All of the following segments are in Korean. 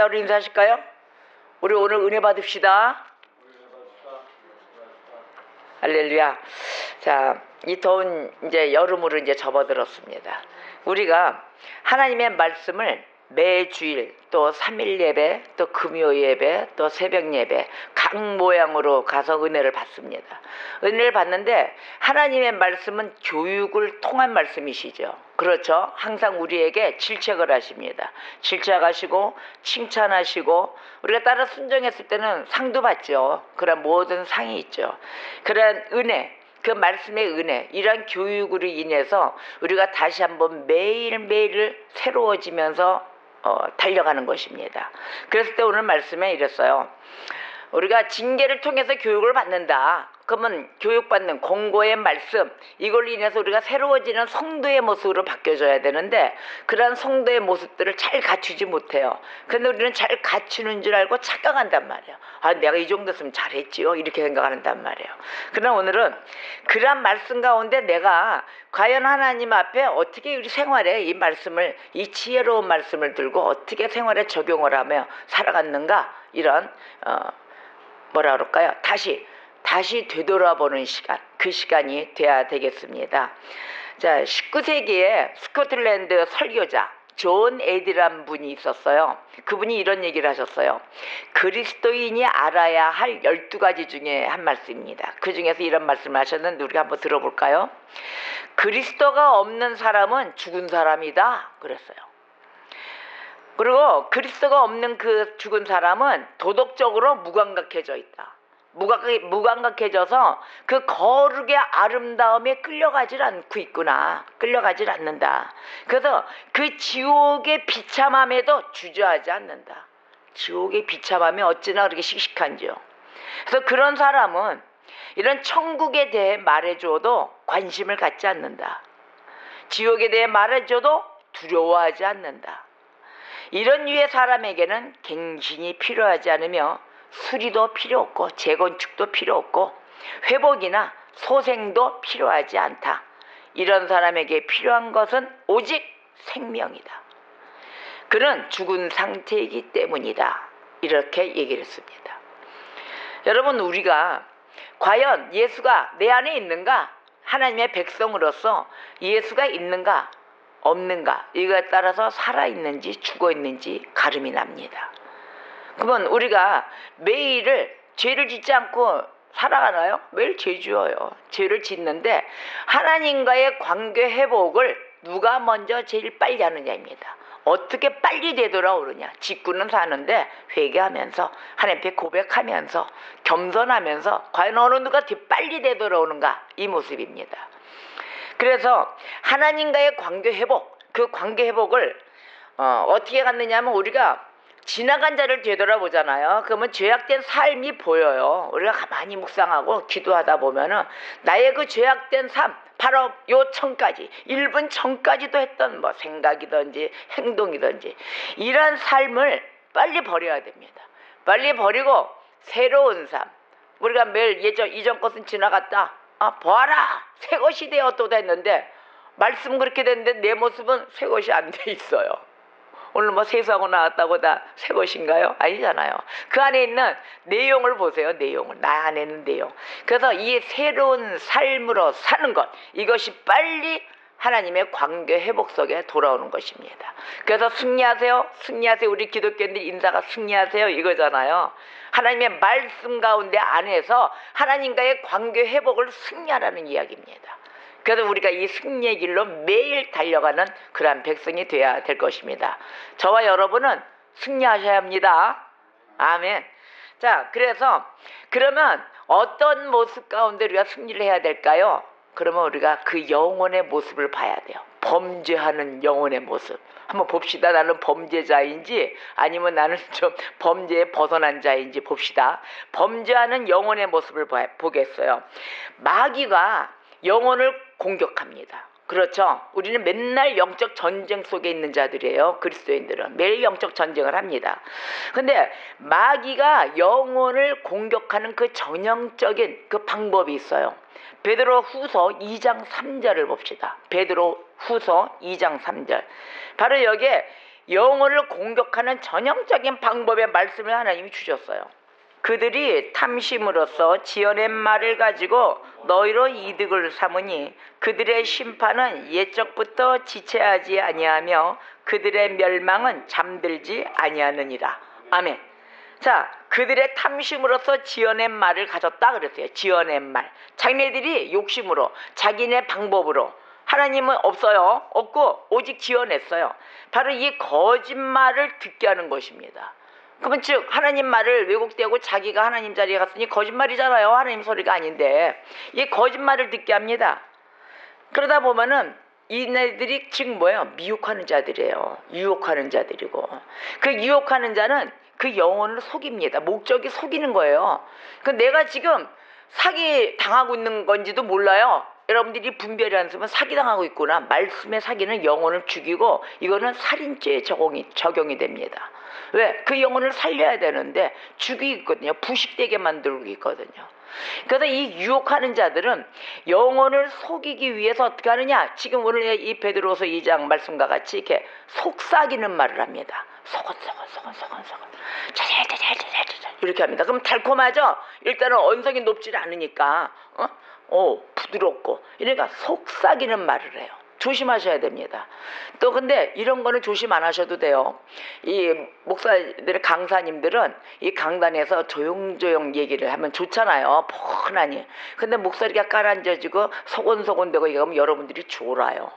시작으로 인사하실까요? 우리 오늘 은혜 받읍시다. 할렐루야. 자, 이 더운 이제 여름으로 이제 접어들었습니다. 우리가 하나님의 말씀을 매주일 또 3일 예배 또 금요 예배 또 새벽 예배 각 모양으로 가서 은혜를 받습니다. 은혜를 받는데 하나님의 말씀은 교육을 통한 말씀이시죠. 그렇죠. 항상 우리에게 질책을 하십니다. 질책하시고 칭찬하시고 우리가 따라 순종했을 때는 상도 받죠. 그런 모든 상이 있죠. 그런 은혜, 그 말씀의 은혜, 이런 교육으로 인해서 우리가 다시 한번 매일매일 새로워지면서 달려가는 것입니다. 그랬을 때 오늘 말씀에 이랬어요. 우리가 징계를 통해서 교육을 받는다. 그러면 교육받는 공고의 말씀, 이걸로 인해서 우리가 새로워지는 성도의 모습으로 바뀌어져야 되는데 그러한 성도의 모습들을 잘 갖추지 못해요. 그런데 우리는 잘 갖추는 줄 알고 착각한단 말이에요. 아, 내가 이 정도였으면 잘했지요, 이렇게 생각한단 말이에요. 그러나 오늘은 그러한 말씀 가운데 내가 과연 하나님 앞에 어떻게 우리 생활에 이 말씀을, 이 지혜로운 말씀을 들고 어떻게 생활에 적용을 하며 살아갔는가, 이런 뭐라 그럴까요? 다시 되돌아보는 시간, 그 시간이 돼야 되겠습니다. 자, 19세기에 스코틀랜드 설교자 존 에디란 분이 있었어요. 그분이 이런 얘기를 하셨어요. 그리스도인이 알아야 할 12가지 중에 한 말씀입니다. 그 중에서 이런 말씀을 하셨는데 우리가 한번 들어볼까요? 그리스도가 없는 사람은 죽은 사람이다 그랬어요. 그리고 그리스도가 없는 그 죽은 사람은 도덕적으로 무감각해져 있다. 무감각해져서 그 거룩의 아름다움에 끌려가질 않고 있구나. 끌려가질 않는다. 그래서 그 지옥의 비참함에도 주저하지 않는다. 지옥의 비참함이 어찌나 그렇게 씩씩한지요. 그래서 그런 사람은 이런 천국에 대해 말해줘도 관심을 갖지 않는다. 지옥에 대해 말해줘도 두려워하지 않는다. 이런 류의 사람에게는 갱신이 필요하지 않으며 수리도 필요 없고 재건축도 필요 없고 회복이나 소생도 필요하지 않다. 이런 사람에게 필요한 것은 오직 생명이다. 그는 죽은 상태이기 때문이다. 이렇게 얘기를 했습니다. 여러분, 우리가 과연 예수가 내 안에 있는가? 하나님의 백성으로서 예수가 있는가 없는가, 이거에 따라서 살아있는지 죽어있는지 가름이 납니다. 그러면 우리가 매일을 죄를 짓지 않고 살아가나요? 매일 죄 지어요. 죄를 짓는데 하나님과의 관계 회복을 누가 먼저 제일 빨리 하느냐입니다. 어떻게 빨리 되돌아오느냐. 짓고는 사는데 회개하면서 하나님께 고백하면서 겸손하면서 과연 어느 누가 더 빨리 되돌아오는가, 이 모습입니다. 그래서 하나님과의 관계 회복, 그 관계 회복을 어떻게 갔느냐 하면 우리가 지나간 자를 되돌아보잖아요. 그러면 죄악된 삶이 보여요. 우리가 가만히 묵상하고 기도하다 보면은 나의 그 죄악된 삶, 바로 요 전까지, 1분 전까지도 했던 뭐 생각이든지 행동이든지 이런 삶을 빨리 버려야 됩니다. 빨리 버리고 새로운 삶, 우리가 매일 이전 것은 지나갔다, 보아라 새 것이 되었도다 했는데 말씀 그렇게 됐는데 내 모습은 새 것이 안 돼 있어요. 오늘 뭐 세수하고 나왔다고 다 새 것인가요? 아니잖아요. 그 안에 있는 내용을 보세요. 내용을, 나 안에 있는 내용. 그래서 이 새로운 삶으로 사는 것, 이것이 빨리 하나님의 관계 회복 속에 돌아오는 것입니다. 그래서 승리하세요, 승리하세요. 우리 기독교인들 인사가 승리하세요 이거잖아요. 하나님의 말씀 가운데 안에서 하나님과의 관계 회복을 승리하라는 이야기입니다. 그래서 우리가 이 승리의 길로 매일 달려가는 그러한 백성이 되어야 될 것입니다. 저와 여러분은 승리하셔야 합니다. 아멘. 자, 그래서 그러면 어떤 모습 가운데 우리가 승리를 해야 될까요? 그러면 우리가 그 영혼의 모습을 봐야 돼요. 범죄하는 영혼의 모습. 한번 봅시다. 나는 범죄자인지 아니면 나는 좀 범죄에 벗어난 자인지 봅시다. 범죄하는 영혼의 모습을 보겠어요. 마귀가 영혼을 공격합니다. 그렇죠? 우리는 맨날 영적 전쟁 속에 있는 자들이에요. 그리스도인들은 매일 영적 전쟁을 합니다. 근데 마귀가 영혼을 공격하는 그 전형적인 그 방법이 있어요. 베드로 후서 2장 3절을 봅시다. 베드로 후서 2장 3절. 바로 여기에 영혼을 공격하는 전형적인 방법의 말씀을 하나님이 주셨어요. 그들이 탐심으로써 지어낸 말을 가지고 너희로 이득을 삼으니 그들의 심판은 옛적부터 지체하지 아니하며 그들의 멸망은 잠들지 아니하느니라. 아멘. 자, 그들의 탐심으로써 지어낸 말을 가졌다 그랬어요. 지어낸 말. 자기네들이 욕심으로, 자기네 방법으로. 하나님은 없어요. 없고 오직 지어냈어요. 바로 이 거짓말을 듣게 하는 것입니다. 그러면 즉 하나님 말을 왜곡되고 자기가 하나님 자리에 갔으니 거짓말이잖아요. 하나님 소리가 아닌데 이 거짓말을 듣게 합니다. 그러다 보면은 이네들이 지금 뭐예요? 미혹하는 자들이에요. 유혹하는 자들이고 그 유혹하는 자는 그 영혼을 속입니다. 목적이 속이는 거예요. 그 내가 지금 사기 당하고 있는 건지도 몰라요. 여러분들이 분별이 안 쓰면 사기당하고 있구나. 말씀의 사기는 영혼을 죽이고 이거는 살인죄에 적용이 됩니다. 왜? 그 영혼을 살려야 되는데 죽이고 있거든요. 부식되게 만들고 있거든요. 그래서 이 유혹하는 자들은 영혼을 속이기 위해서 어떻게 하느냐? 지금 오늘 이 베드로서 2장 말씀과 같이 이렇게 속삭이는 말을 합니다. 소곤소곤 자잘자잘자잘자잘 이렇게 합니다. 그럼 달콤하죠? 일단은 언성이 높지 않으니까 부드럽고 이러니까 속삭이는 말을 해요. 조심하셔야 됩니다. 또 근데 이런 거는 조심 안 하셔도 돼요. 이 목사들 강사님들은 이 강단에서 조용조용 얘기를 하면 좋잖아요. 폰하니. 근데 목소리가 깔아앉아지고 소곤소곤되고 이러면 여러분들이 졸아요.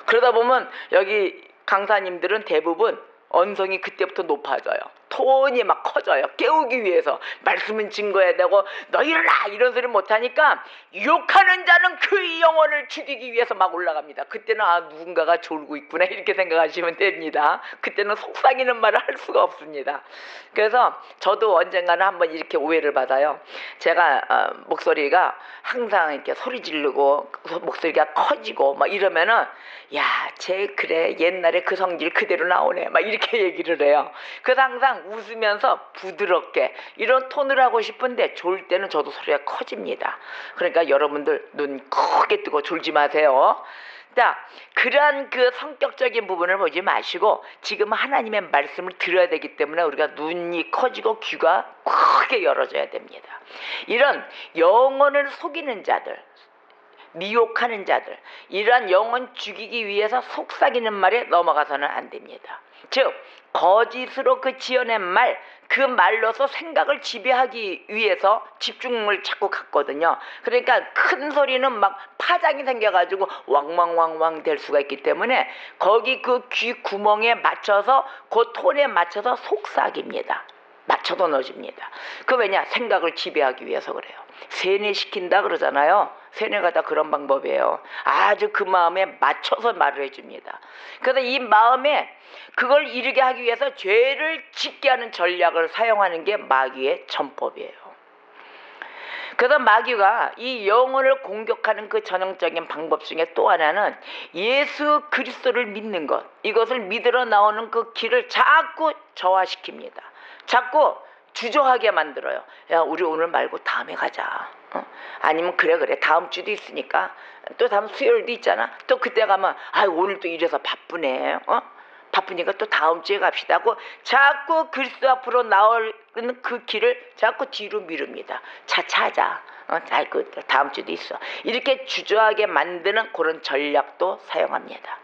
그러다 보면 여기 강사님들은 대부분 언성이 그때부터 높아져요. 톤이 막 커져요. 깨우기 위해서 말씀은 증거해야 되고 너 일어나 이런 소리 못하니까 유혹하는 자는 그 영혼을 죽이기 위해서 막 올라갑니다. 그때는 누군가가 졸고 있구나 이렇게 생각하시면 됩니다. 그때는 속삭이는 말을 할 수가 없습니다. 그래서 저도 언젠가는 한번 이렇게 오해를 받아요. 제가 목소리가 항상 이렇게 소리 지르고 목소리가 커지고 막 이러면은 야, 쟤 그래 옛날에 그 성질 그대로 나오네 막 이렇게 얘기를 해요. 그래서 항상 웃으면서 부드럽게 이런 톤을 하고 싶은데 졸 때는 저도 소리가 커집니다. 그러니까 여러분들 눈 크게 뜨고 졸지 마세요. 자, 그러한 그 성격적인 부분을 보지 마시고 지금 하나님의 말씀을 들어야 되기 때문에 우리가 눈이 커지고 귀가 크게 열어져야 됩니다. 이런 영혼을 속이는 자들, 미혹하는 자들, 이러한 영혼 죽이기 위해서 속삭이는 말에 넘어가서는 안 됩니다. 즉 거짓으로 그 지어낸 말, 그 말로서 생각을 지배하기 위해서 집중을 자꾸 갖거든요. 그러니까 큰 소리는 막 파장이 생겨가지고 왕왕왕왕 될 수가 있기 때문에 거기 그 귀 구멍에 맞춰서 그 톤에 맞춰서 속삭입니다. 맞춰서 넣어줍니다. 그 왜냐? 생각을 지배하기 위해서 그래요. 세뇌시킨다 그러잖아요. 세뇌가 다 그런 방법이에요. 아주 그 마음에 맞춰서 말을 해줍니다. 그래서 이 마음에 그걸 이루게 하기 위해서 죄를 짓게 하는 전략을 사용하는 게 마귀의 전법이에요. 그래서 마귀가 이 영혼을 공격하는 그 전형적인 방법 중에 또 하나는 예수 그리스도를 믿는 것, 이것을 믿으러 나오는 그 길을 자꾸 저하시킵니다. 자꾸 주저하게 만들어요. 야, 우리 오늘 말고 다음에 가자. 아니면 그래 다음 주도 있으니까 또 다음 수요일도 있잖아. 또 그때 가면 오늘 또 이래서 바쁘네. 바쁘니까 또 다음 주에 갑시다 하고 자꾸 그리스도 앞으로 나오는 그 길을 자꾸 뒤로 미룹니다. 차차하자. 다음 주도 있어. 이렇게 주저하게 만드는 그런 전략도 사용합니다.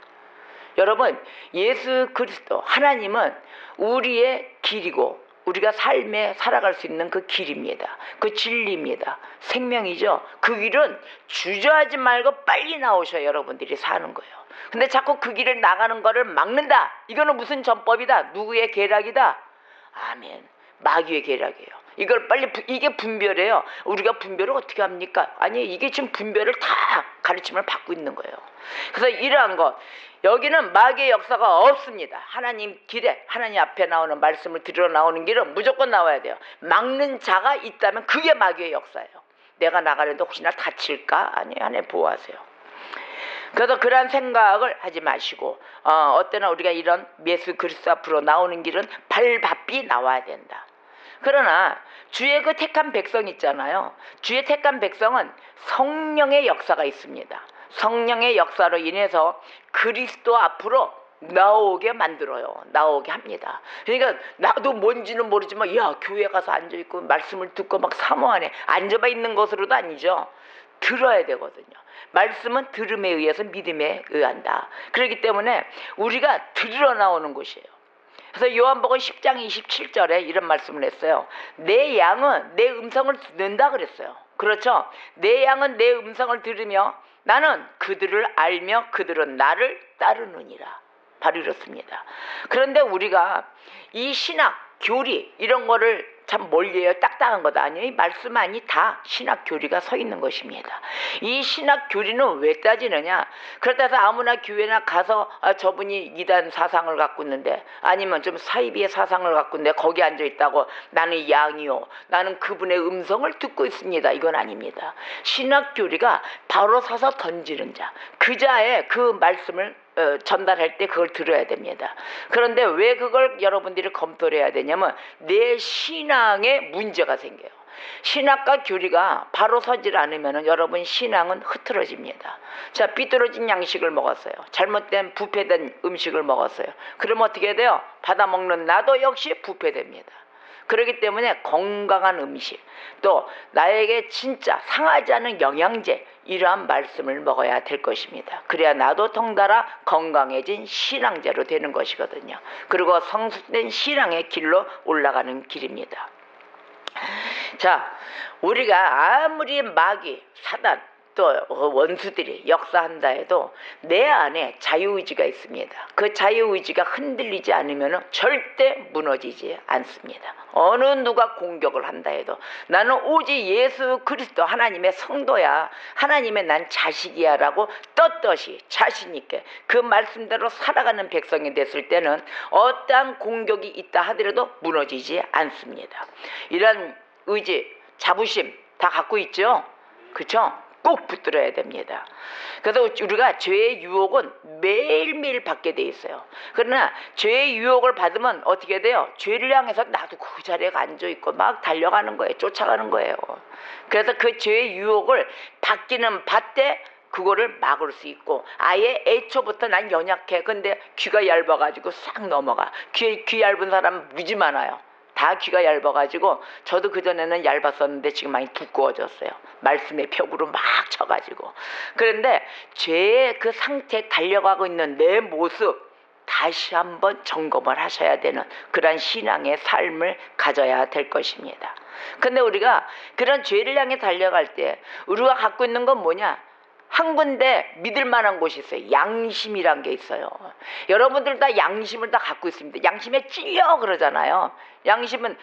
여러분, 예수 그리스도 하나님은 우리의 길이고 우리가 삶에 살아갈 수 있는 그 길입니다. 그 진리입니다. 생명이죠. 그 길은 주저하지 말고 빨리 나오셔야 여러분들이 사는 거예요. 근데 자꾸 그 길을 나가는 거를 막는다. 이거는 무슨 전법이다. 누구의 계략이다. 아멘. 마귀의 계략이에요. 이걸 빨리 이게 분별이에요. 우리가 분별을 어떻게 합니까? 아니, 이게 지금 분별을 다 가르침을 받고 있는 거예요. 그래서 이러한 것, 여기는 마귀의 역사가 없습니다. 하나님 길에, 하나님 앞에 나오는 말씀을 들으러 나오는 길은 무조건 나와야 돼요. 막는 자가 있다면 그게 마귀의 역사예요. 내가 나가는데 혹시나 다칠까? 아니, 하나님 보호하세요. 그래서 그러한 생각을 하지 마시고 어때나 우리가 이런 예수 그리스도 앞으로 나오는 길은 발바삐 나와야 된다. 그러나 주의 그 택한 백성 있잖아요. 주의 택한 백성은 성령의 역사가 있습니다. 성령의 역사로 인해서 그리스도 앞으로 나오게 만들어요. 나오게 합니다. 그러니까 나도 뭔지는 모르지만 야 교회 가서 앉아있고 말씀을 듣고 막 사모하네. 앉아봐 있는 것으로도 아니죠. 들어야 되거든요. 말씀은 들음에 의해서 믿음에 의한다. 그렇기 때문에 우리가 들으러 나오는 곳이에요. 그래서 요한복음 10장 27절에 이런 말씀을 했어요. 내 양은 내 음성을 듣는다 그랬어요. 그렇죠? 내 양은 내 음성을 들으며 나는 그들을 알며 그들은 나를 따르느니라. 바로 이렇습니다. 그런데 우리가 이 신학, 교리 이런 거를 참 멀리해요. 딱딱한 것 아니에요. 이 말씀 안이 다 신학 교리가 서 있는 것입니다. 이 신학 교리는 왜 따지느냐? 그렇다 해서 아무나 교회나 가서 저분이 이단 사상을 갖고 있는데 아니면 좀 사이비의 사상을 갖고 있는데 거기 앉아 있다고 나는 양이요. 나는 그분의 음성을 듣고 있습니다. 이건 아닙니다. 신학 교리가 바로 서서 던지는 자. 그 자의 그 말씀을 전달할 때 그걸 들어야 됩니다. 그런데 왜 그걸 여러분들이 검토를 해야 되냐면 내 신앙에 문제가 생겨요. 신학과 교리가 바로 서질 않으면 여러분 신앙은 흐트러집니다. 자, 삐뚤어진 양식을 먹었어요. 잘못된 부패된 음식을 먹었어요. 그러면 어떻게 돼요? 받아먹는 나도 역시 부패됩니다. 그렇기 때문에 건강한 음식, 또 나에게 진짜 상하지 않은 영양제, 이러한 말씀을 먹어야 될 것입니다. 그래야 나도 덩달아 건강해진 신앙자로 되는 것이거든요. 그리고 성숙된 신앙의 길로 올라가는 길입니다. 자, 우리가 아무리 마귀, 사단, 또 원수들이 역사한다 해도 내 안에 자유의지가 있습니다. 그 자유의지가 흔들리지 않으면 절대 무너지지 않습니다. 어느 누가 공격을 한다 해도 나는 오직 예수 그리스도 하나님의 성도야, 하나님의 난 자식이야 라고 떳떳이 자신 있게 그 말씀대로 살아가는 백성이 됐을 때는 어떠한 공격이 있다 하더라도 무너지지 않습니다. 이런 의지, 자부심 다 갖고 있죠? 그렇죠? 꼭 붙들어야 됩니다. 그래서 우리가 죄의 유혹은 매일매일 받게 돼 있어요. 그러나 죄의 유혹을 받으면 어떻게 돼요? 죄를 향해서 나도 그 자리에 앉아있고 막 달려가는 거예요. 쫓아가는 거예요. 그래서 그 죄의 유혹을 받기는 받되 그거를 막을 수 있고 아예 애초부터 난 연약해. 근데 귀가 얇아가지고 싹 넘어가. 귀 얇은 사람 무지 많아요. 다 귀가 얇아가지고 저도 그전에는 얇았었는데 지금 많이 두꺼워졌어요. 말씀의 벽으로 막 쳐가지고. 그런데 죄의 그 상태에 달려가고 있는 내 모습 다시 한번 점검을 하셔야 되는 그런 신앙의 삶을 가져야 될 것입니다. 근데 우리가 그런 죄를 향해 달려갈 때 우리가 갖고 있는 건 뭐냐? 한 군데 믿을 만한 곳이 있어요. 양심이란 게 있어요. 여러분들 다 양심을 다 갖고 있습니다. 양심에 찔려 그러잖아요. 양심은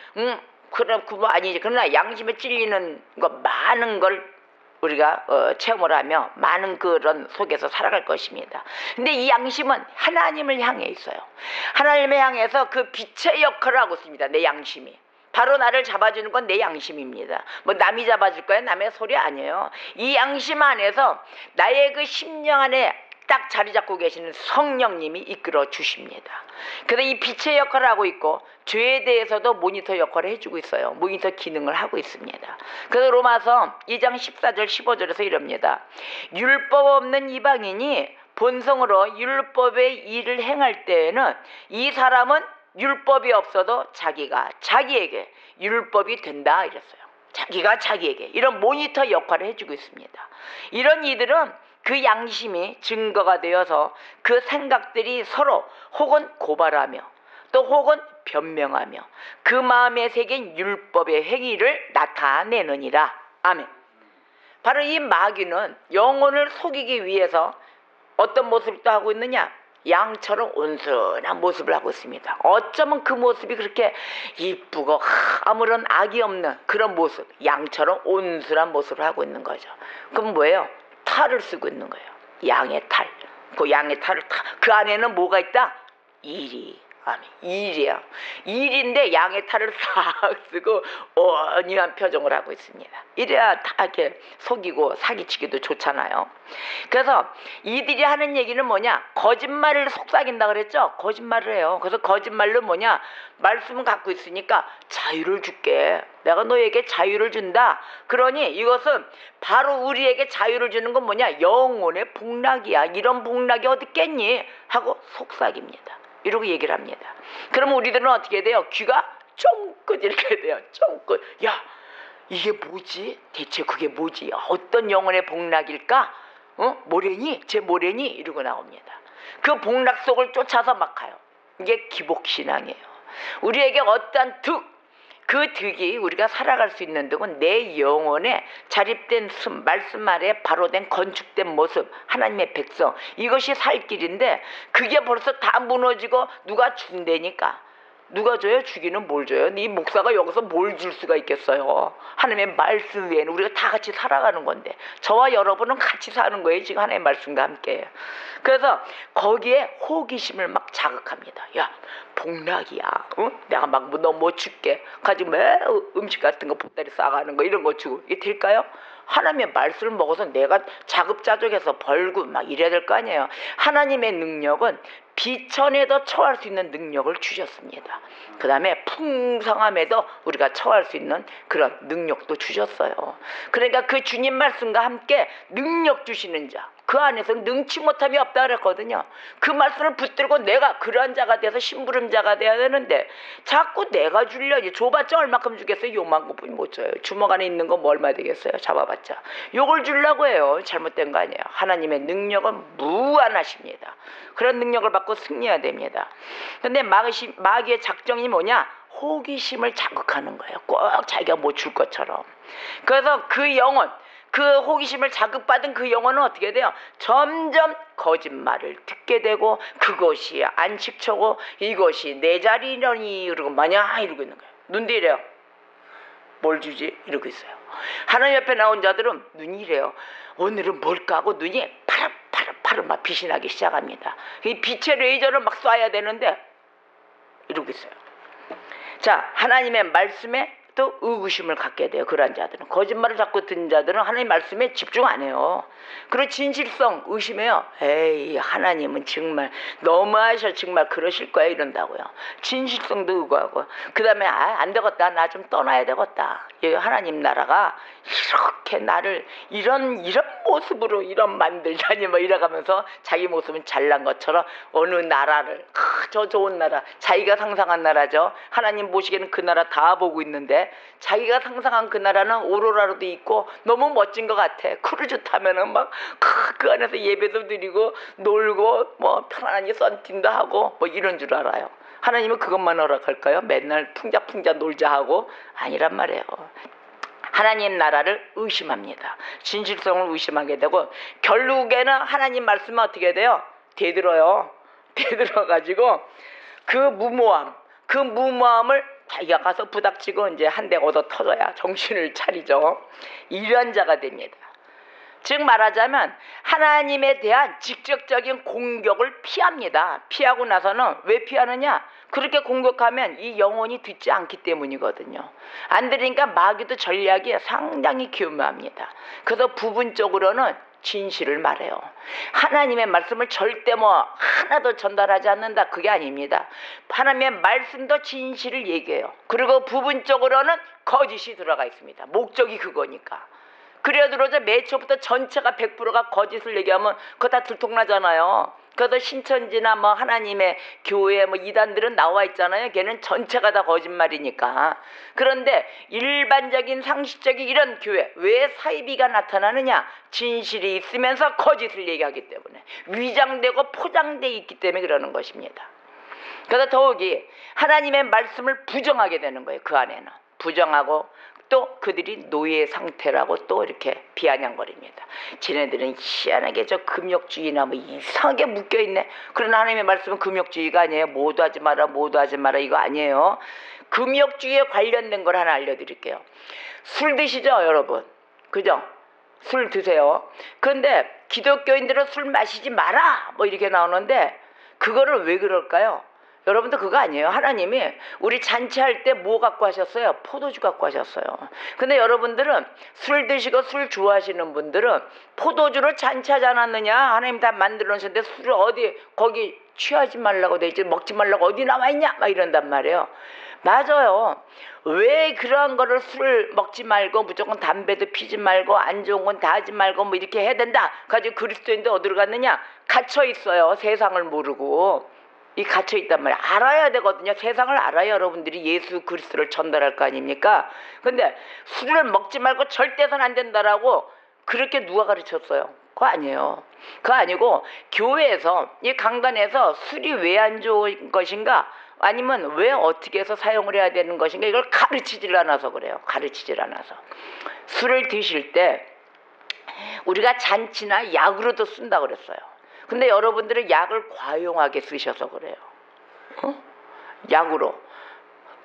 그럼 그거 아니지. 그러나 양심에 찔리는 거 많은 걸 우리가 체험을 하며 많은 그런 속에서 살아갈 것입니다. 근데 이 양심은 하나님을 향해 있어요. 하나님을 향해서 그 빛의 역할을 하고 있습니다. 내 양심이. 바로 나를 잡아주는 건 내 양심입니다. 뭐 남이 잡아줄 거야 남의 소리 아니에요. 이 양심 안에서 나의 그 심령 안에 딱 자리 잡고 계시는 성령님이 이끌어 주십니다. 그래서 이 빛의 역할을 하고 있고 죄에 대해서도 모니터 역할을 해주고 있어요. 모니터 기능을 하고 있습니다. 그래서 로마서 2장 14절 15절에서 이럽니다. 율법 없는 이방인이 본성으로 율법의 일을 행할 때에는 이 사람은 율법이 없어도 자기가 자기에게 율법이 된다 이랬어요. 자기가 자기에게 이런 모니터 역할을 해주고 있습니다. 이런 이들은 그 양심이 증거가 되어서 그 생각들이 서로 혹은 고발하며 또 혹은 변명하며 그 마음에 새긴 율법의 행위를 나타내느니라. 아멘. 바로 이 마귀는 영혼을 속이기 위해서 어떤 모습을 또 하고 있느냐? 양처럼 온순한 모습을 하고 있습니다. 어쩌면 그 모습이 그렇게 이쁘고 아무런 악이 없는 그런 모습, 양처럼 온순한 모습을 하고 있는 거죠. 그럼 뭐예요? 탈을 쓰고 있는 거예요. 양의 탈. 그 양의 탈을 그 안에는 뭐가 있다? 일이. 아니, 일이야. 일인데 양의 탈을 싹 쓰고 온유한 표정을 하고 있습니다. 이래야 다 이렇게 속이고 사기치기도 좋잖아요. 그래서 이들이 하는 얘기는 뭐냐? 거짓말을 속삭인다 그랬죠? 거짓말을 해요. 그래서 거짓말로 뭐냐? 말씀을 갖고 있으니까 자유를 줄게. 내가 너에게 자유를 준다. 그러니 이것은 바로 우리에게 자유를 주는 건 뭐냐? 영혼의 복락이야. 이런 복락이 어디 있겠니? 하고 속삭입니다. 이러고 얘기를 합니다. 그러면 우리들은 어떻게 돼요? 귀가 쫑긋 이렇게 돼요. 쫑긋. 야, 이게 뭐지? 대체 그게 뭐지? 어떤 영혼의 복락일까? 뭐래니? 쟤 뭐래니? 이러고 나옵니다. 그 복락 속을 쫓아서 막 가요. 이게 기복신앙이에요. 우리에게 어떠한 그 득이 우리가 살아갈 수 있는 득은 내 영혼에 자립된 말씀 아래 바로 된 건축된 모습, 하나님의 백성, 이것이 살 길인데 그게 벌써 다 무너지고 누가 준다니까. 누가 줘요? 주기는 뭘 줘요? 네 목사가 여기서 뭘 줄 수가 있겠어요? 하나님의 말씀 외에는 우리가 다 같이 살아가는 건데 저와 여러분은 같이 사는 거예요. 지금 하나님의 말씀과 함께. 그래서 거기에 호기심을 막 자극합니다. 야, 복락이야. 내가 막 너 뭐 줄게. 가지고 매 음식 같은 거 보따리 싸가는 거 이런 거 주고 이게 될까요? 하나님의 말씀을 먹어서 내가 자급자족해서 벌고 막 이래야 될 거 아니에요. 하나님의 능력은 비천에도 처할 수 있는 능력을 주셨습니다. 그 다음에 풍성함에도 우리가 처할 수 있는 그런 능력도 주셨어요. 그러니까 그 주님 말씀과 함께 능력 주시는 자, 그 안에서 능치 못함이 없다 그랬거든요. 그 말씀을 붙들고 내가 그러한 자가 돼서 심부름자가 돼야 되는데 자꾸 내가 주려니 줘봤자 얼마큼 주겠어요? 요만큼 못 줘요. 주먹 안에 있는 거 뭐 얼마 되겠어요? 잡아봤자. 요걸 주려고 해요. 잘못된 거 아니에요. 하나님의 능력은 무한하십니다. 그런 능력을 받고 승리해야 됩니다. 근데 마귀의 작정이 뭐냐? 호기심을 자극하는 거예요. 꼭 자기가 뭐 줄 것처럼. 그래서 그 영혼, 그 호기심을 자극받은 그 영혼은 어떻게 돼요? 점점 거짓말을 듣게 되고 그것이 안식처고 이것이 내 자리려니 이러고 마냐 이러고 있는 거예요. 눈도 이래요. 뭘 주지? 이러고 있어요. 하나님 옆에 나온 자들은 눈이 이래요. 오늘은 뭘까 하고 눈이 파릇파릇 막 빛이 나기 시작합니다. 이 빛의 레이저를 막 쏴야 되는데 이러고 있어요. 자, 하나님의 말씀에 또 의구심을 갖게 돼요. 그런 자들은. 거짓말을 자꾸 듣는 자들은 하나님 말씀에 집중 안 해요. 그리고 진실성 의심해요. 에이, 하나님은 정말 너무하셔. 정말 그러실 거야 이런다고요. 진실성도 의구하고. 그 다음에 안 되겠다. 나 좀 떠나야 되겠다. 하나님 나라가 이렇게 나를 이런 모습으로 이런 만들다니 뭐 이래가면서 자기 모습은 잘난 것처럼 어느 나라를 저 좋은 나라, 자기가 상상한 나라죠. 하나님 보시기에는 그 나라 다 보고 있는데 자기가 상상한 그 나라는 오로라로도 있고 너무 멋진 것 같아. 크루즈 타면은 막 그 안에서 예배도 드리고 놀고 뭐 편안하게 썬팅도 하고 뭐 이런 줄 알아요. 하나님은 그것만 허락할까요? 맨날 풍자 놀자 하고 아니란 말이에요. 하나님 나라를 의심합니다. 진실성을 의심하게 되고 결국에는 하나님 말씀은 어떻게 돼요? 대들어가지고 그 무모함을 자기가 가서 부닥치고 이제 한 대 얻어 터져야 정신을 차리죠. 이러한 자가 됩니다. 즉 말하자면 하나님에 대한 직접적인 공격을 피합니다. 피하고 나서는 왜 피하느냐? 그렇게 공격하면 이 영혼이 듣지 않기 때문이거든요. 안 들으니까 마귀도 전략이 상당히 교묘합니다. 그래서 부분적으로는 진실을 말해요. 하나님의 말씀을 절대 하나도 전달하지 않는다. 그게 아닙니다. 하나님의 말씀도 진실을 얘기해요. 그리고 부분적으로는 거짓이 들어가 있습니다. 목적이 그거니까. 그래야 들어서 맨 처음부터 전체가 100%가 거짓을 얘기하면 그거 다 들통나잖아요. 그래서 신천지나 하나님의 교회 이단들은 나와 있잖아요. 걔는 전체가 다 거짓말이니까. 그런데 일반적인 상식적인 이런 교회 왜 사이비가 나타나느냐? 진실이 있으면서 거짓을 얘기하기 때문에 위장되고 포장되어 있기 때문에 그러는 것입니다. 그래서 더욱이 하나님의 말씀을 부정하게 되는 거예요. 그 안에는 부정하고 또 그들이 노예 상태라고 또 이렇게 비아냥거립니다. 쟤네들은 희한하게 저 금욕주의나 이상하게 묶여있네. 그러나 하나님의 말씀은 금욕주의가 아니에요. 모두 하지 마라 이거 아니에요. 금욕주의에 관련된 걸 하나 알려드릴게요. 술 드시죠 여러분? 그죠? 술 드세요. 그런데 기독교인들은 술 마시지 마라 이렇게 나오는데 그거를 왜 그럴까요? 여러분도 그거 아니에요. 하나님이 우리 잔치할 때 뭐 갖고 하셨어요? 포도주 갖고 하셨어요. 근데 여러분들은 술 드시고 술 좋아하시는 분들은 포도주로 잔치하지 않았느냐? 하나님 다 만들어 놓으셨는데 술을 어디 거기 취하지 말라고 돼 있지 먹지 말라고 어디 나와 있냐? 막 이런단 말이에요. 맞아요. 왜 그러한 거를 술을 먹지 말고 무조건 담배도 피지 말고 안 좋은 건 다 하지 말고 뭐 이렇게 해야 된다. 가지고 그리스도인들 어디로 갔느냐? 갇혀 있어요. 세상을 모르고. 이 갇혀 있단 말이야. 알아야 되거든요. 세상을 알아야 여러분들이 예수 그리스도를 전달할 거 아닙니까? 근데 술을 먹지 말고 절대선 안 된다라고 그렇게 누가 가르쳤어요? 그거 아니에요. 그거 아니고 교회에서 이 강단에서 술이 왜 안 좋은 것인가? 아니면 왜 어떻게 해서 사용을 해야 되는 것인가? 이걸 가르치질 않아서 그래요. 가르치질 않아서. 술을 드실 때 우리가 잔치나 약으로도 쓴다 그랬어요. 근데 여러분들은 약을 과용하게 쓰셔서 그래요. 약으로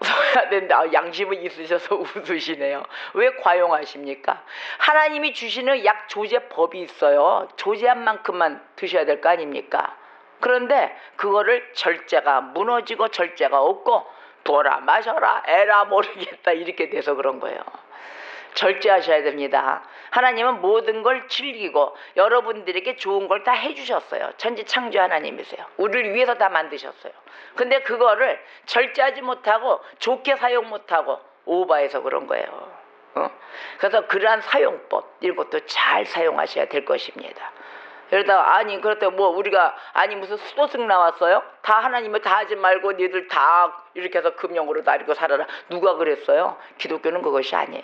써야 된다. 양심은 있으셔서 웃으시네요. 왜 과용하십니까? 하나님이 주시는 약 조제법이 있어요. 조제한 만큼만 드셔야 될 거 아닙니까? 그런데 그거를 절제가 무너지고 절제가 없고 보라 마셔라 에라 모르겠다 이렇게 돼서 그런 거예요. 절제하셔야 됩니다. 하나님은 모든 걸 즐기고 여러분들에게 좋은 걸 다 해주셨어요. 천지창조 하나님이세요. 우리를 위해서 다 만드셨어요. 근데 그거를 절제하지 못하고 좋게 사용 못하고 오버해서 그런 거예요. 그래서 그러한 사용법 이런 것도 잘 사용하셔야 될 것입니다. 이러다가 아니 그렇다고 뭐 우리가 아니 무슨 수도승 나왔어요? 다 하나님을 다 하지 말고 니들 다 이렇게 해서 금령으로 다리고 살아라. 누가 그랬어요? 기독교는 그것이 아니에요.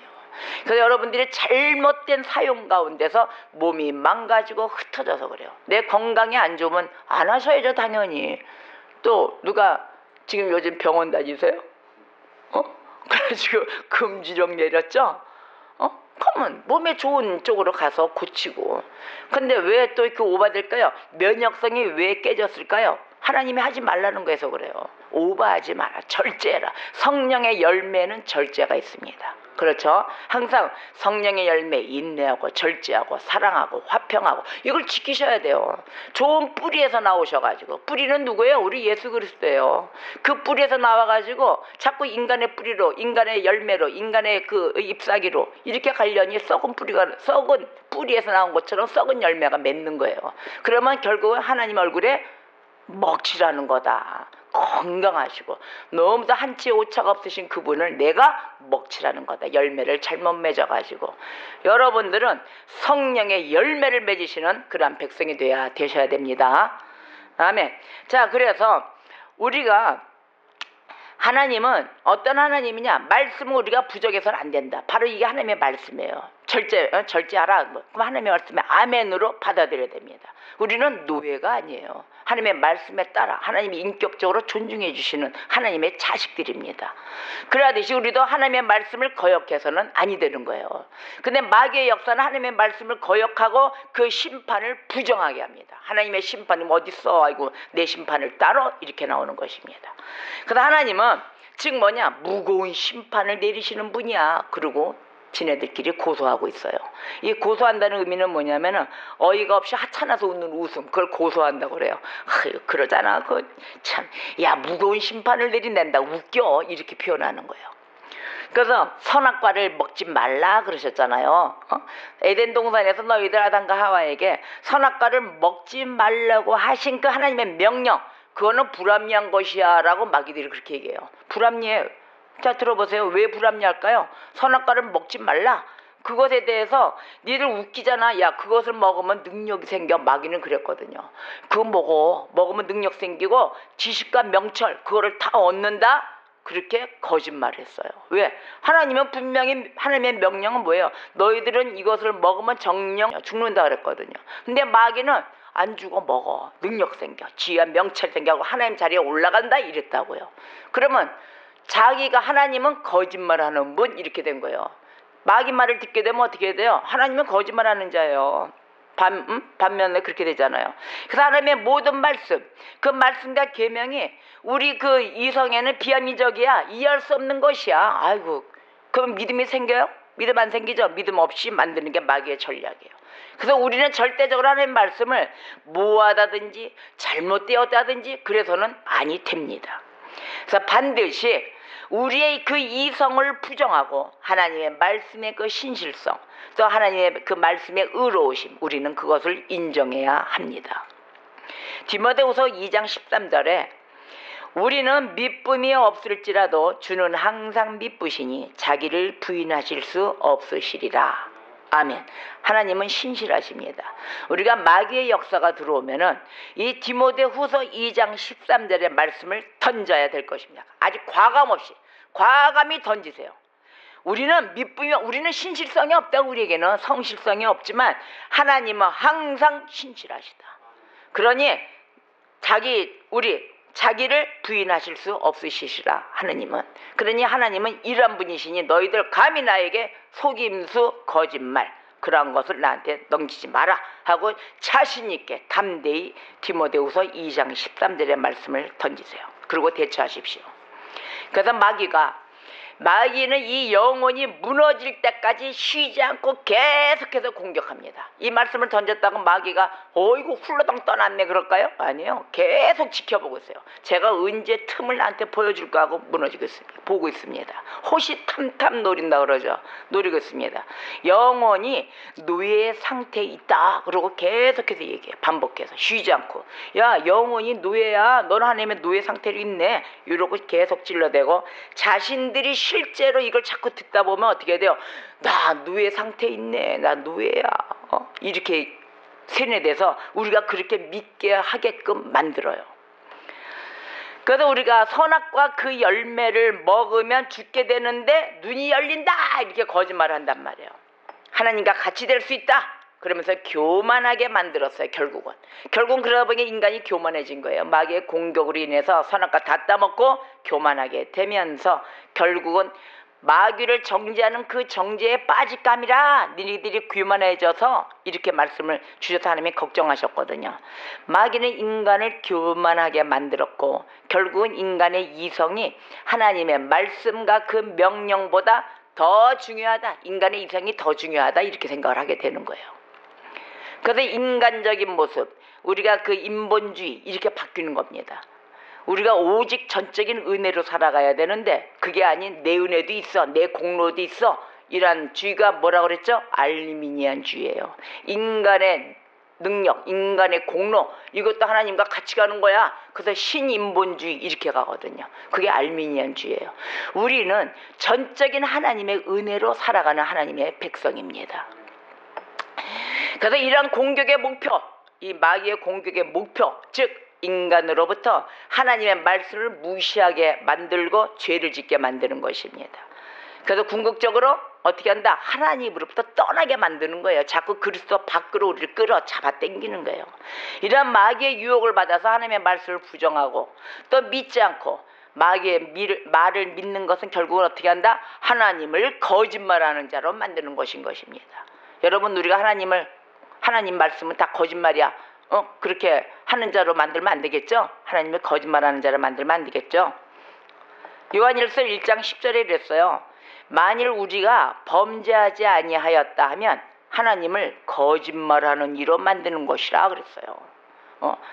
그래서 여러분들이 잘못된 사용 가운데서 몸이 망가지고 흩어져서 그래요. 내 건강이 안 좋으면 안 하셔야죠 당연히. 또 누가 지금 요즘 병원 다니세요? 그래가지고 금지령 내렸죠? 그러면 몸에 좋은 쪽으로 가서 고치고. 근데 왜 또 이렇게 오바될까요? 면역성이 왜 깨졌을까요? 하나님이 하지 말라는 거에서 그래요. 오버하지 마라. 절제해라. 성령의 열매는 절제가 있습니다. 그렇죠? 항상 성령의 열매 인내하고 절제하고 사랑하고 화평하고 이걸 지키셔야 돼요. 좋은 뿌리에서 나오셔가지고. 뿌리는 누구예요? 우리 예수 그리스도예요. 그 뿌리에서 나와가지고 자꾸 인간의 뿌리로 인간의 열매로 인간의 그 잎사귀로 이렇게 가려니 썩은 뿌리에서 나온 것처럼 썩은 열매가 맺는 거예요. 그러면 결국은 하나님 얼굴에 먹칠하는 거다. 건강하시고 너무 한치의 오차가 없으신 그분을 내가 먹칠하는 거다. 열매를 잘못 맺어가지고. 여러분들은 성령의 열매를 맺으시는 그러한 백성이 되셔야 됩니다. 아멘. 자, 그래서 우리가 하나님은 어떤 하나님이냐? 말씀은 우리가 부정해서는 안 된다. 바로 이게 하나님의 말씀이에요. 절제하라. 그럼 하나님의 말씀에 아멘으로 받아들여야 됩니다. 우리는 노예가 아니에요. 하나님의 말씀에 따라 하나님이 인격적으로 존중해 주시는 하나님의 자식들입니다. 그러듯이 우리도 하나님의 말씀을 거역해서는 아니 되는 거예요. 근데 마귀의 역사는 하나님의 말씀을 거역하고 그 심판을 부정하게 합니다. 하나님의 심판이 어딨어? 아이고 내 심판을 따로 이렇게 나오는 것입니다. 그래서 하나님은 즉 뭐냐? 무거운 심판을 내리시는 분이야. 그리고 지네들끼리 고소하고 있어요. 이 고소한다는 의미는 뭐냐면은 어이가 없이 하찮아서 웃는 웃음, 그걸 고소한다고 그래요. 그러잖아. 그 참, 야 무거운 심판을 내린단다. 웃겨 이렇게 표현하는 거예요. 그래서 선악과를 먹지 말라 그러셨잖아요. 에덴 동산에서 너희들 아담과 하와에게 선악과를 먹지 말라고 하신 그 하나님의 명령, 그거는 불합리한 것이야 라고 마귀들이 그렇게 얘기해요. 불합리해요. 자, 들어보세요. 왜 불합리할까요? 선악과를 먹지 말라. 그것에 대해서 니들 웃기잖아. 야, 그것을 먹으면 능력이 생겨. 마귀는 그랬거든요. 그거 먹으면 능력 생기고 지식과 명철 그거를 다 얻는다. 그렇게 거짓말했어요. 왜? 하나님은 분명히 하나님의 명령은 뭐예요? 너희들은 이것을 먹으면 정령 죽는다 그랬거든요. 근데 마귀는 안 죽어 먹어. 능력 생겨. 지혜와 명철 생겨고 하나님 자리에 올라간다 이랬다고요. 그러면 자기가 하나님은 거짓말하는 분 이렇게 된 거예요. 마귀 말을 듣게 되면 어떻게 돼요? 하나님은 거짓말하는 자예요. 반면에 그렇게 되잖아요. 그래서 하나님의 모든 말씀, 그 말씀과 계명이 우리 그 이성에는 비합리적이야. 이해할 수 없는 것이야. 아이고, 그럼 믿음이 생겨요? 믿음 안 생기죠? 믿음 없이 만드는 게 마귀의 전략이에요. 그래서 우리는 절대적으로 하나님의 말씀을 모호하다든지 잘못되었다든지 그래서는 아니 됩니다. 그래서 반드시 우리의 그 이성을 부정하고 하나님의 말씀의 그 신실성, 또 하나님의 그 말씀의 의로우심, 우리는 그것을 인정해야 합니다. 디모데후서 2장 13절에 우리는 미쁨이 없을지라도 주는 항상 미쁘시니 자기를 부인하실 수 없으시리라. 아멘. 하나님은 신실하십니다. 우리가 마귀의 역사가 들어오면은 이 디모데후서 2장 13절의 말씀을 던져야 될 것입니다. 아주 과감히 던지세요. 우리는 신실성이 없다. 우리에게는 성실성이 없지만 하나님은 항상 신실하시다. 그러니 자기를 부인하실 수 없으시리라. 그러니 하나님은 이런 분이시니 너희들 감히 나에게 속임수 거짓말 그러한 것을 나한테 넘기지 마라 하고 자신있게 담대히 디모데후서 2장 13절의 말씀을 던지세요. 그리고 대처하십시오. 그래서 마귀는 이 영혼이 무너질 때까지 쉬지 않고 계속해서 공격합니다. 이 말씀을 던졌다고 마귀가 어이구 훌러덩 떠났네 그럴까요? 아니에요. 계속 지켜보고 있어요. 제가 언제 틈을 나한테 보여줄까 하고 보고 있습니다. 호시탐탐 노린다 그러죠. 노리고 있습니다. 영혼이 노예의 상태에 있다. 그러고 계속해서 얘기해. 반복해서 쉬지 않고 야 영혼이 노예야. 너는 하나님의 노예 상태로 있네. 이러고 계속 찔러대고 자신들이 실제로 이걸 자꾸 듣다 보면 어떻게 돼요? 나 노예 상태에 있네. 나 노예야. 이렇게 세뇌돼서 우리가 그렇게 믿게 하게끔 만들어요. 그래서 우리가 선악과 그 열매를 먹으면 죽게 되는데 눈이 열린다 이렇게 거짓말을 한단 말이에요. 하나님과 같이 될 수 있다 그러면서 교만하게 만들었어요. 결국은 그러다 보니 인간이 교만해진 거예요. 마귀의 공격으로 인해서 선악과 다 따먹고 교만하게 되면서 결국은 마귀를 정죄하는 그 정죄에 빠질감이라 너희들이 교만해져서 이렇게 말씀을 주셔서 하나님이 걱정하셨거든요. 마귀는 인간을 교만하게 만들었고 결국은 인간의 이성이 하나님의 말씀과 그 명령보다 더 중요하다. 인간의 이성이 더 중요하다 이렇게 생각을 하게 되는 거예요. 그래서 인간적인 모습, 우리가 그 인본주의 이렇게 바뀌는 겁니다. 우리가 오직 전적인 은혜로 살아가야 되는데 그게 아닌 내 은혜도 있어, 내 공로도 있어. 이런 주의가 뭐라고 그랬죠? 알미니안주의예요. 인간의 능력, 인간의 공로 이것도 하나님과 같이 가는 거야. 그래서 신인본주의 이렇게 가거든요. 그게 알미니안주의예요. 우리는 전적인 하나님의 은혜로 살아가는 하나님의 백성입니다. 그래서 이러한 공격의 목표, 이 마귀의 공격의 목표, 즉 인간으로부터 하나님의 말씀을 무시하게 만들고 죄를 짓게 만드는 것입니다. 그래서 궁극적으로 어떻게 한다? 하나님으로부터 떠나게 만드는 거예요. 자꾸 그리스도 밖으로 우리를 끌어 잡아 당기는 거예요. 이러한 마귀의 유혹을 받아서 하나님의 말씀을 부정하고 또 믿지 않고 마귀의 말을 믿는 것은 결국은 어떻게 한다? 하나님을 거짓말하는 자로 만드는 것입니다. 여러분 우리가 하나님 말씀은 다 거짓말이야. 그렇게 하는 자로 만들면 안 되겠죠? 하나님을 거짓말하는 자로 만들면 안 되겠죠? 요한일서 1장 10절에 이랬어요. 만일 우리가 범죄하지 아니하였다 하면 하나님을 거짓말하는 이로 만드는 것이라 그랬어요.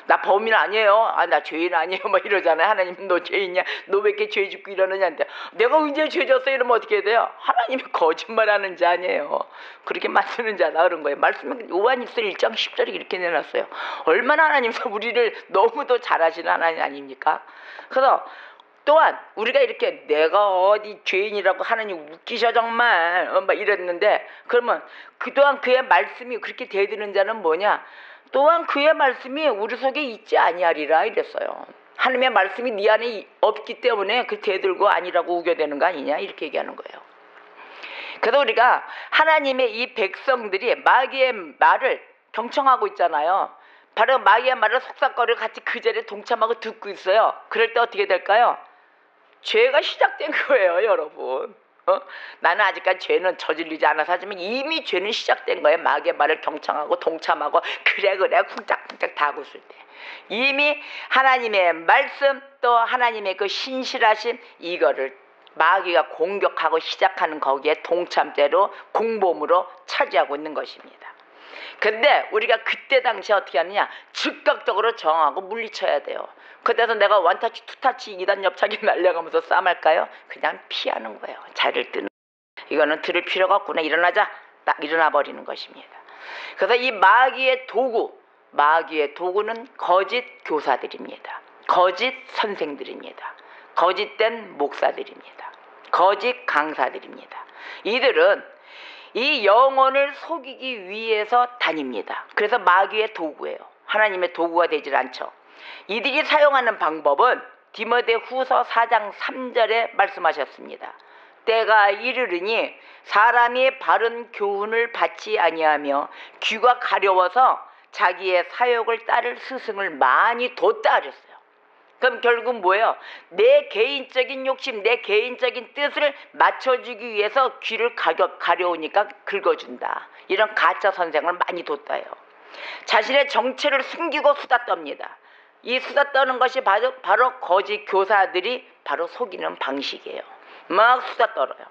나 범인 아니에요. 나 죄인 아니에요. 막 이러잖아요. 하나님 너 죄인이야. 너 왜 이렇게 죄 짓고 이러느냐는데 내가 언제 죄 졌어 이러면 어떻게 돼요? 하나님이 거짓말하는 자 아니에요. 그렇게 만드는 자다 그런 거예요. 말씀은 요한일서 1장 10절에 이렇게 내놨어요. 얼마나 하나님께서 우리를 너무도 잘하시는 하나님 아닙니까? 그래서 또한 우리가 이렇게 내가 어디 죄인이라고 하나님 웃기셔 정말 막 이랬는데 그러면 그동안 그의 말씀이 그렇게 대드는 자는 뭐냐? 또한 그의 말씀이 우리 속에 있지 아니하리라 이랬어요. 하나님의 말씀이 네 안에 없기 때문에 그 대들고 아니라고 우겨대는 거 아니냐 이렇게 얘기하는 거예요. 그래서 우리가 하나님의 이 백성들이 마귀의 말을 경청하고 있잖아요. 바로 마귀의 말을 속삭거리고 같이 그 자리에 동참하고 듣고 있어요. 그럴 때 어떻게 될까요? 죄가 시작된 거예요, 여러분. 나는 아직까지 죄는 저질리지 않아서 하지만 이미 죄는 시작된 거예요. 마귀의 말을 경청하고 동참하고 그래 쿵짝쿵짝 다 하고 있을 때 이미 하나님의 말씀 또 하나님의 그 신실하심 이거를 마귀가 공격하고 시작하는 거기에 동참죄로 공범으로 차지하고 있는 것입니다. 근데 우리가 그때 당시에 어떻게 하느냐? 즉각적으로 정하고 물리쳐야 돼요. 그때서 내가 원타치 투타치 2단 옆차기 날려가면서 싸움할까요? 그냥 피하는 거예요. 자리를 뜨는 이거는 들을 필요가 없구나. 일어나자. 딱 일어나 버리는 것입니다. 그래서 이 마귀의 도구는 거짓 교사들입니다. 거짓 선생들입니다. 거짓된 목사들입니다. 거짓 강사들입니다. 이들은 이 영혼을 속이기 위해서 다닙니다. 그래서 마귀의 도구예요. 하나님의 도구가 되질 않죠. 이들이 사용하는 방법은 디모데후서 4장 3절에 말씀하셨습니다. 때가 이르르니 사람이 바른 교훈을 받지 아니하며 귀가 가려워서 자기의 사욕을 따를 스승을 많이 뒀다 그랬어요. 그럼 결국 뭐예요? 내 개인적인 욕심, 내 개인적인 뜻을 맞춰주기 위해서 귀를 가려우니까 긁어준다. 이런 가짜 선생을 많이 뒀다요. 자신의 정체를 숨기고 수다 떱니다. 이 수다 떠는 것이 바로 거짓 교사들이 바로 속이는 방식이에요. 막 수다 떨어요.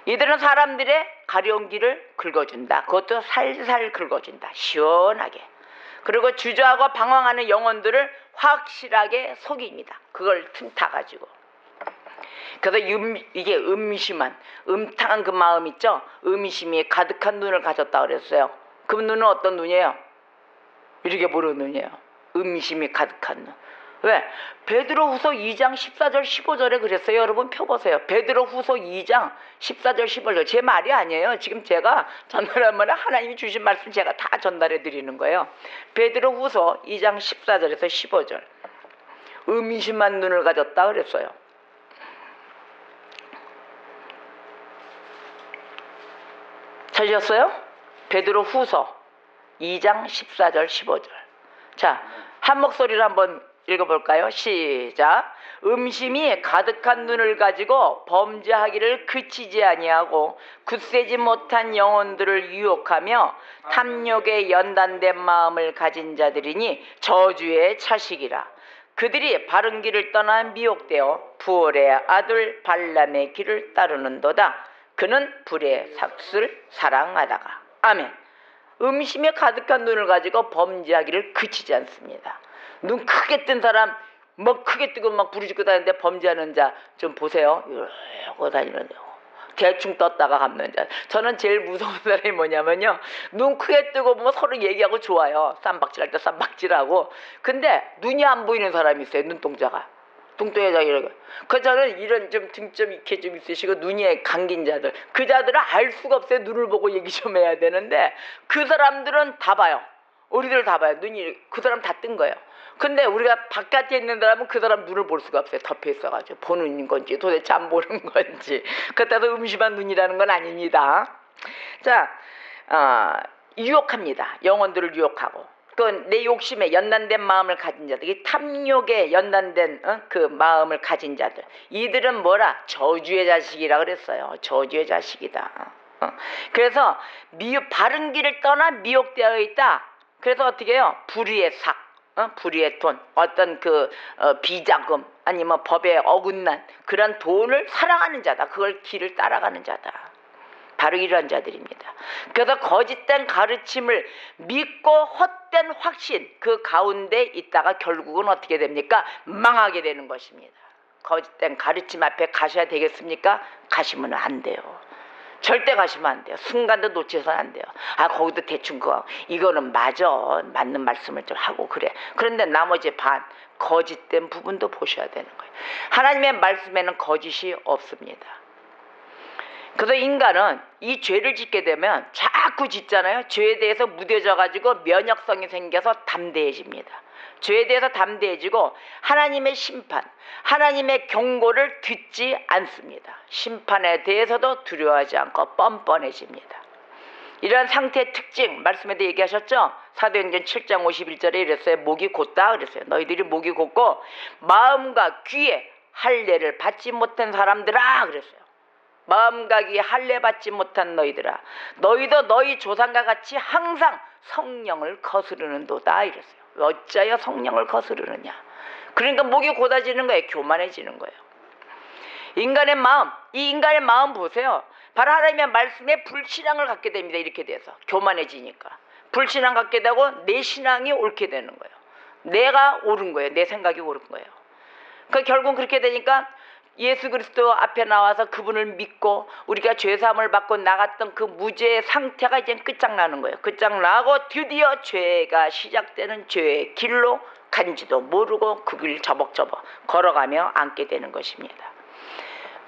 이들은 사람들의 가려운 귀를 긁어준다. 그것도 살살 긁어준다. 시원하게. 그리고 주저하고 방황하는 영혼들을 확실하게 속입니다. 그걸 틈타가지고. 그래서 이게 음탕한 그 마음 있죠? 음심이 가득한 눈을 가졌다 그랬어요. 그 눈은 어떤 눈이에요? 이렇게 보는 눈이에요. 음심이 가득한 눈. 왜? 베드로후서 2장 14절 15절에 그랬어요. 여러분 펴보세요. 베드로후서 2장 14절 15절. 제 말이 아니에요. 지금 제가 전달하면 하나님이 주신 말씀 제가 다 전달해 드리는 거예요. 베드로후서 2장 14절에서 15절. 음심한 눈을 가졌다 그랬어요. 찾으셨어요? 베드로후서 2장 14절 15절. 자, 한 목소리로 한번 읽어볼까요? 시작. 음심이 가득한 눈을 가지고 범죄하기를 그치지 아니하고 굳세지 못한 영혼들을 유혹하며 탐욕에 연단된 마음을 가진 자들이니 저주의 자식이라. 그들이 바른 길을 떠나 미혹되어 부올의 아들 발람의 길을 따르는도다. 그는 불의 삭슬 사랑하다가. 아멘. 음심에 가득한 눈을 가지고 범죄하기를 그치지 않습니다. 눈 크게 뜬 사람 뭐 크게 뜨고 막 부르짖고 다니는데 범죄하는 자 좀 보세요. 이러고 다니는 자. 대충 떴다가 감는 자. 저는 제일 무서운 사람이 뭐냐면요. 눈 크게 뜨고 뭐 서로 얘기하고 좋아요. 쌈박질할 때 쌈박질하고. 근데 눈이 안 보이는 사람이 있어요. 눈동자가. 뚱뚱해져 이러고. 그 저는 이런 좀 등 좀 이렇게 좀 있으시고 눈이 감긴 자들. 그 자들은 알 수가 없어요. 눈을 보고 얘기 좀 해야 되는데 그 사람들은 다 봐요. 우리들 다 봐요. 눈이 그 사람 다 뜬 거예요. 근데 우리가 바깥에 있는 사람은 그 사람 눈을 볼 수가 없어요. 덮여 있어가지고 보는 건지 도대체 안 보는 건지. 그렇다고 음심한 눈이라는 건 아닙니다. 자, 유혹합니다. 영혼들을 유혹하고. 그건 내 욕심에 연단된 마음을 가진 자들, 이 탐욕에 연단된 그 마음을 가진 자들. 이들은 뭐라? 저주의 자식이라 그랬어요. 저주의 자식이다. 그래서 바른 길을 떠나 미혹되어 있다. 그래서 어떻게 해요? 불의의 삭, 불의의 돈, 어떤 그 비자금 아니면 법에 어긋난 그런 돈을 사랑하는 자다. 그걸 길을 따라가는 자다. 바로 이런 자들입니다. 그래서 거짓된 가르침을 믿고 헛된 확신 그 가운데 있다가 결국은 어떻게 됩니까? 망하게 되는 것입니다. 거짓된 가르침 앞에 가셔야 되겠습니까? 가시면 안 돼요. 절대 가시면 안 돼요. 순간도 놓쳐서는 안 돼요. 거기도 대충 이거는 맞아. 맞는 말씀을 좀 하고 그래. 그런데 나머지 반 거짓된 부분도 보셔야 되는 거예요. 하나님의 말씀에는 거짓이 없습니다. 그래서 인간은 이 죄를 짓게 되면 자꾸 짓잖아요. 죄에 대해서 무뎌져 가지고 면역성이 생겨서 담대해집니다. 죄에 대해서 담대해지고 하나님의 심판, 하나님의 경고를 듣지 않습니다. 심판에 대해서도 두려워하지 않고 뻔뻔해집니다. 이러한 상태의 특징 말씀에도 얘기하셨죠. 사도행전 7장 51절에 이랬어요. 목이 곧다 그랬어요. 너희들이 목이 곧고 마음과 귀에 할례를 받지 못한 사람들아 그랬어요. 마음과 귀에 할례 받지 못한 너희들아, 너희도 너희 조상과 같이 항상 성령을 거스르는도다 이랬어요. 어찌하여 성령을 거스르느냐. 그러니까 목이 곧아지는 거예요. 교만해지는 거예요. 인간의 마음, 이 인간의 마음 보세요. 바로 하나님의 말씀에 불신앙을 갖게 됩니다. 이렇게 돼서 교만해지니까 불신앙 갖게 되고 내 신앙이 옳게 되는 거예요. 내가 옳은 거예요. 내 생각이 옳은 거예요. 결국 그렇게 되니까 예수 그리스도 앞에 나와서 그분을 믿고 우리가 죄사함을 받고 나갔던 그 무죄의 상태가 이제 끝장나는 거예요. 끝장나고 드디어 죄가 시작되는 죄의 길로 간지도 모르고 그 길 저벅저벅 걸어가며 앉게 되는 것입니다.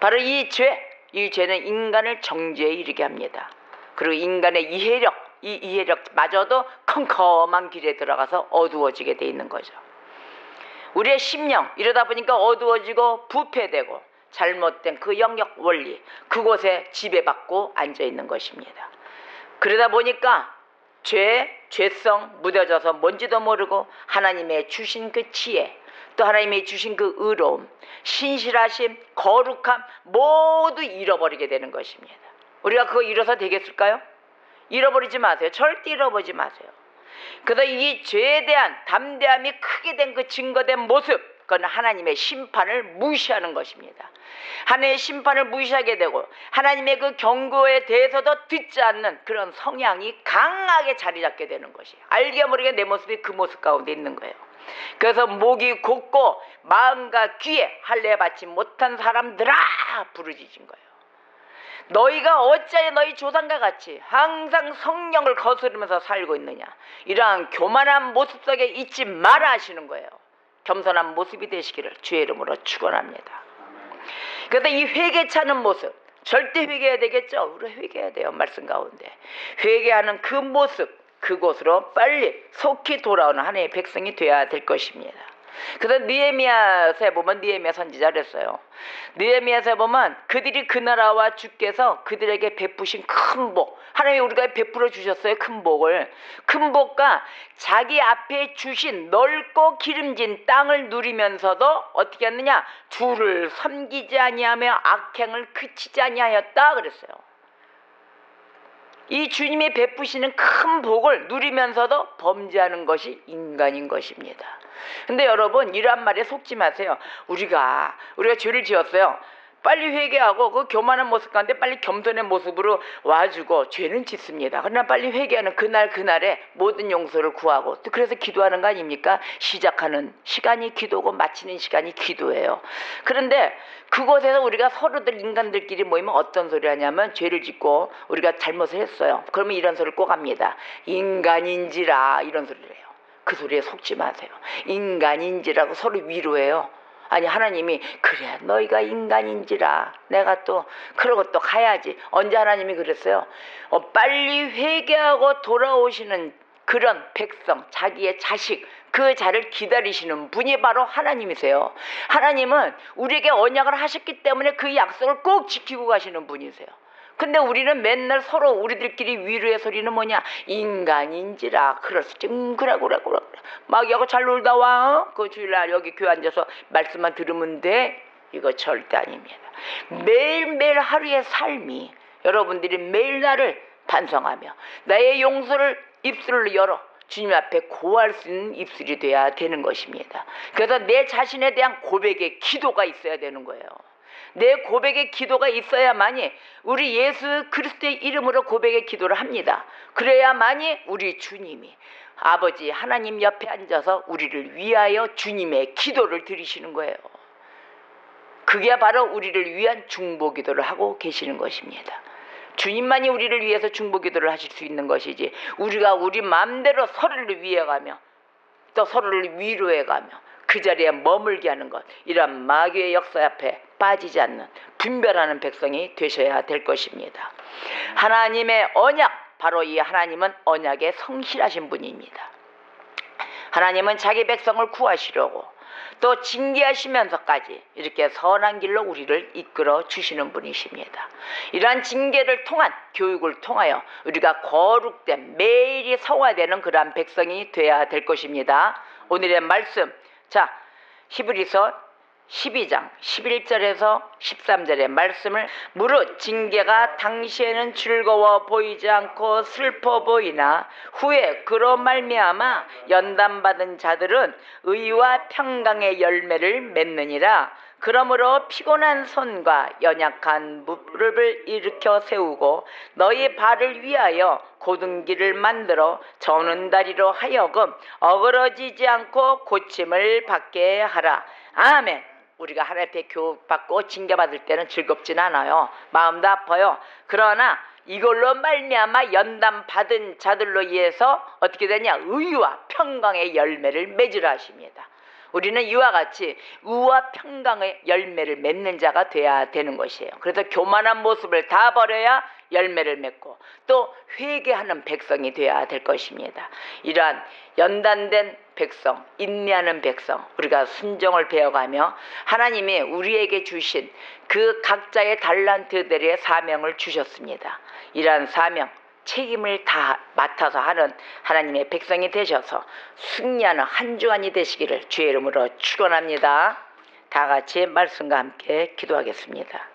바로 이 죄는 인간을 정죄에 이르게 합니다. 그리고 인간의 이해력, 이 이해력마저도 컴컴한 길에 들어가서 어두워지게 돼 있는 거죠. 우리의 심령, 이러다 보니까 어두워지고 부패되고 잘못된 그 영역 원리, 그곳에 지배받고 앉아 있는 것입니다. 그러다 보니까 죄성 묻어져서 뭔지도 모르고 하나님의 주신 그 지혜, 또 하나님이 주신 그 의로움, 신실하심, 거룩함 모두 잃어버리게 되는 것입니다. 우리가 그거 잃어서 되겠을까요? 잃어버리지 마세요. 절대 잃어버리지 마세요. 그래서 이 죄에 대한 담대함이 크게 된 그 증거된 모습, 그건 하나님의 심판을 무시하는 것입니다. 하나님의 심판을 무시하게 되고 하나님의 그 경고에 대해서도 듣지 않는 그런 성향이 강하게 자리 잡게 되는 것이에요. 알게 모르게 내 모습이 그 모습 가운데 있는 거예요. 그래서 목이 곧고 마음과 귀에 할례 받지 못한 사람들아 부르짖은 거예요. 너희가 어찌하여 너희 조상과 같이 항상 성령을 거스르면서 살고 있느냐. 이러한 교만한 모습 속에 있지 마라 하시는 거예요. 겸손한 모습이 되시기를 주의 이름으로 축원합니다. 그래서 이 회개차는 모습, 절대 회개해야 되겠죠. 우리 회개해야 돼요. 말씀 가운데 회개하는 그 모습, 그곳으로 빨리 속히 돌아오는 하나님의 백성이 되어야 될 것입니다. 그래서 느헤미야서에 보면, 느헤미야 선지자를 했어요. 느헤미야서에 보면 그들이 그 나라와 주께서 그들에게 베푸신 큰 복, 하나님이 우리가 베풀어 주셨어요. 큰 복을, 큰 복과 자기 앞에 주신 넓고 기름진 땅을 누리면서도 어떻게 했느냐, 주를 섬기지 아니하며 악행을 그치지 아니하였다 그랬어요. 이 주님이 베푸시는 큰 복을 누리면서도 범죄하는 것이 인간인 것입니다. 근데 여러분, 이러한 말에 속지 마세요. 우리가 죄를 지었어요. 빨리 회개하고 그 교만한 모습 가운데 빨리 겸손의 모습으로 와주고 죄는 짓습니다. 그러나 빨리 회개하는 그날에 모든 용서를 구하고, 또 그래서 기도하는 거 아닙니까? 시작하는 시간이 기도고 마치는 시간이 기도예요. 그런데 그곳에서 우리가 서로들 인간들끼리 모이면 어떤 소리 하냐면, 죄를 짓고 우리가 잘못을 했어요. 그러면 이런 소리를 꼭 합니다. 인간인지라, 이런 소리를 해요. 그 소리에 속지 마세요. 인간인지라고 서로 위로해요. 아니, 하나님이 그래 너희가 인간인지라 내가 또 그러고 또 가야지. 언제 하나님이 그랬어요? 빨리 회개하고 돌아오시는 그런 백성, 자기의 자식, 그 자를 기다리시는 분이 바로 하나님이세요. 하나님은 우리에게 언약을 하셨기 때문에 그 약속을 꼭 지키고 가시는 분이세요. 근데 우리는 맨날 서로 우리들끼리 위로의 소리는 뭐냐? 인간인지라. 그럴 수 있지. 그래. 마귀하고 잘 놀다 와. 그 주일날 여기 교회 앉아서 말씀만 들으면 돼. 이거 절대 아닙니다. 매일매일 하루의 삶이 여러분들이 매일 나를 반성하며 나의 용서를 입술을 열어 주님 앞에 고할 수 있는 입술이 돼야 되는 것입니다. 그래서 내 자신에 대한 고백의 기도가 있어야 되는 거예요. 내 고백의 기도가 있어야만이 우리 예수 그리스도의 이름으로 고백의 기도를 합니다. 그래야만이 우리 주님이 아버지 하나님 옆에 앉아서 우리를 위하여 주님의 기도를 드리시는 거예요. 그게 바로 우리를 위한 중보기도를 하고 계시는 것입니다. 주님만이 우리를 위해서 중보기도를 하실 수 있는 것이지, 우리가 우리 마음대로 서로를 위해가며 또 서로를 위로해가며 그 자리에 머물게 하는 것, 이런 마귀의 역사 앞에 빠지지 않는 분별하는 백성이 되셔야 될 것입니다. 하나님의 언약, 바로 이 하나님은 언약에 성실하신 분입니다. 하나님은 자기 백성을 구하시려고 또 징계하시면서까지 이렇게 선한 길로 우리를 이끌어 주시는 분이십니다. 이러한 징계를 통한 교육을 통하여 우리가 거룩된, 매일이 성화되는 그러한 백성이 되어야 될 것입니다. 오늘의 말씀, 자, 히브리서 12장 11절에서 13절의 말씀을, 무릇 징계가 당시에는 즐거워 보이지 않고 슬퍼 보이나 후에 그로 말미암아 연단받은 자들은 의와 평강의 열매를 맺느니라. 그러므로 피곤한 손과 연약한 무릎을 일으켜 세우고 너희 발을 위하여 곧은 길을 만들어 저는 다리로 하여금 어그러지지 않고 고침을 받게 하라. 아멘. 우리가 하나님 앞에 교육받고 징계받을 때는 즐겁진 않아요. 마음도 아파요. 그러나 이걸로 말미암아 연단 받은 자들로 인해서 어떻게 되냐? 의와 평강의 열매를 맺으라 하십니다. 우리는 이와 같이 의와 평강의 열매를 맺는 자가 돼야 되는 것이에요. 그래서 교만한 모습을 다 버려야 열매를 맺고 또 회개하는 백성이 돼야 될 것입니다. 이러한 연단된 백성, 인내하는 백성, 우리가 순종을 배워가며 하나님이 우리에게 주신 그 각자의 달란트들의 사명을 주셨습니다. 이러한 사명, 책임을 다 맡아서 하는 하나님의 백성이 되셔서 승리하는 한 주간이 되시기를 주의 이름으로 축원합니다. 다 같이 말씀과 함께 기도하겠습니다.